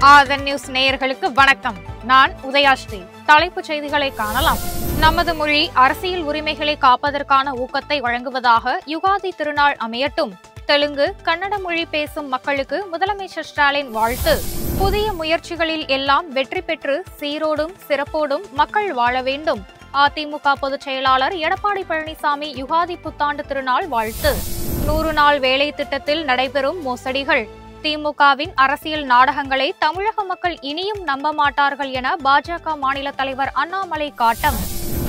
ஆதன் news நேயர்களுக்கு வணக்கம். நான் உதயாஸ்ரீ. தலைப்புச் செய்திகளை காணலாம். நமது மொழி அரசியல் உரிமைகளை காப்பதற்கான ஊக்கத்தை வழங்குவதாக யுகாதி திருநாள் அமையட்டும். தெலுங்கு, கன்னட மொழி பேசும் மக்களுக்கு முதலமைச்சர் ஸ்டாலின் வாழ்த்து. புதிய முயற்சிகளில் எல்லாம் வெற்றி பெற்று சீரோடும் சிறப்போடும் மக்கள் வாழ வேண்டும். அதிமுக பொதுச் செயலாளர் எடப்பாடி பழனிசாமி யுகாதி புத்தாண்டு திருநாள் வாழ்த்து. 100 நாள் வேலை திட்டத்தில் நடைபெறும் மோசடிகள். திமுகவின் அரசியல் நாடகங்களை தமிழக மக்கள் இனியும் நம்ப மாட்டார்கள் என பாஜக மாநில தலைவர் அண்ணாமலை காட்டம்.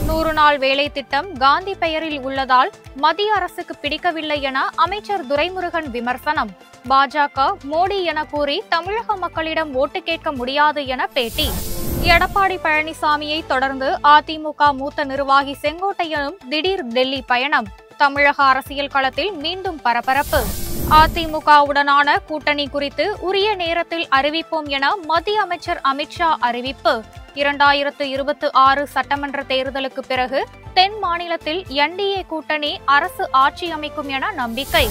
100 நாள் வேலை திட்டம் காந்தி பெயரில் உள்ளதால் மத்திய அரசுக்கு பிடிக்கவில்லை என அமைச்சர் துரைமுருகன் விமர்சனம். பாஜக மோடி என கூறி தமிழக மக்களிடம் ஓட்டு கேட்க முடியாது என பேட்டி. எடப்பாடி பழனிசாமியை தொடர்ந்து அதிமுக மூத்த நிர்வாகி செங்கோட்டையனும் திடீர் டெல்லி பயணம். தமிழக அரசியல் களத்தில் மீண்டும் பரபரப்பு. அதிமுகவுடனான கூட்டணி குறித்து உரிய நேரத்தில் அறிவிப்போம் என மத்திய அமைச்சர் அமித்ஷா அறிவிப்பு. 2026 சட்டமன்ற தேர்தலுக்கு பிறகு தென் மாநிலத்தில் என்டிஏ கூட்டணி அரசு ஆட்சி அமைக்கும் என நம்பிக்கை.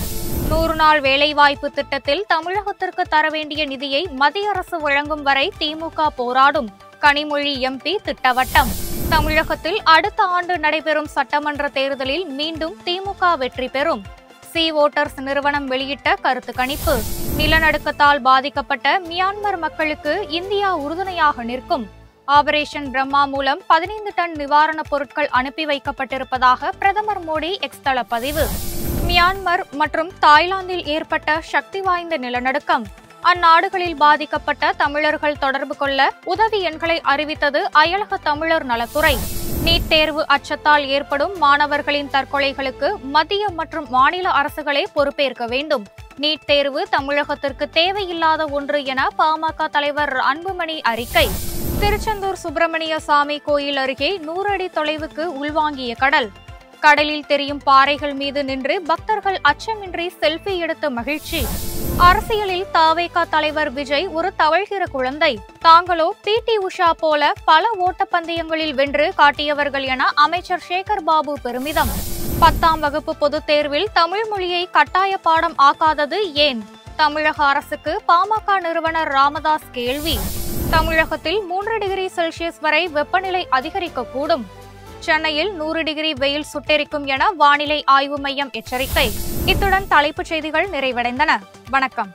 100 நாள் வேலைவாய்ப்பு திட்டத்தில் தமிழகத்திற்கு தர வேண்டிய நிதியை மத்திய அரசு வழங்கும் வரை திமுக போராடும். கனிமொழி எம்பி திட்டவட்டம். தமிழகத்தில் அடுத்த ஆண்டு நடைபெறும் சட்டமன்ற தேர்தலில் மீண்டும் திமுக வெற்றி பெறும். சி ஓட்டர்ஸ் நிறுவனம் வெளியிட்ட கருத்து கணிப்பு. நிலநடுக்கத்தால் பாதிக்கப்பட்ட மியான்மர் மக்களுக்கு இந்தியா உறுதுணையாக நிற்கும். ஆபரேஷன் பிரம்மா மூலம் 15 டன் நிவாரணப் பொருட்கள் அனுப்பி வைக்கப்பட்டிருப்பதாக பிரதமர் மோடி எக்ஸ் தள பதிவு. மியான்மர் மற்றும் தாய்லாந்தில் ஏற்பட்ட சக்தி வாய்ந்த நிலநடுக்கம். அந்நாடுகளில் பாதிக்கப்பட்ட தமிழர்கள் தொடர்பு கொள்ள உதவி எண்களை அறிவித்தது அயலக தமிழர் நலத்துறை. நீட் தேர்வு அச்சத்தால் ஏற்படும் மாணவர்களின் தற்கொலைகளுக்கு மத்திய மற்றும் மாநில அரசுகளே பொறுப்பேற்க வேண்டும். நீட் தேர்வு தமிழகத்திற்கு தேவையில்லாத ஒன்று என பாமக தலைவர் அன்புமணி அறிக்கை. திருச்செந்தூர் சுப்பிரமணிய சாமி கோயில் அருகே 100 அடி தொலைவுக்கு உள்வாங்கிய கடல். கடலில் தெரியும் பாறைகள் மீது நின்று பக்தர்கள் அச்சமின்றி செல்ஃபி எடுத்த மகிழ்ச்சி. அரசியலில் தாவேகா தலைவர் விஜய் ஒரு தவழ்கிற குழந்தை. தாங்களோ பிடி உஷா போல பல ஓட்டப்பந்தயங்களில் வென்று காட்டியவர்கள் என அமைச்சர் சேகர் பாபு பெருமிதம். 10ஆம் வகுப்பு பொதுத் தேர்வில் தமிழ் மொழியை கட்டாய பாடம் ஆக்காதது ஏன்? தமிழக அரசுக்கு பாமக நிறுவனர் ராமதாஸ் கேள்வி. தமிழகத்தில் 3 டிகிரி செல்சியஸ் வரை வெப்பநிலை அதிகரிக்கக்கூடும். சென்னையில் 100 டிகிரி வெயில் சுட்டெரிக்கும் என வானிலை ஆய்வு மையம் எச்சரிக்கை. இத்துடன் தலைப்புச் செய்திகள் நிறைவடைந்தன. வணக்கம்.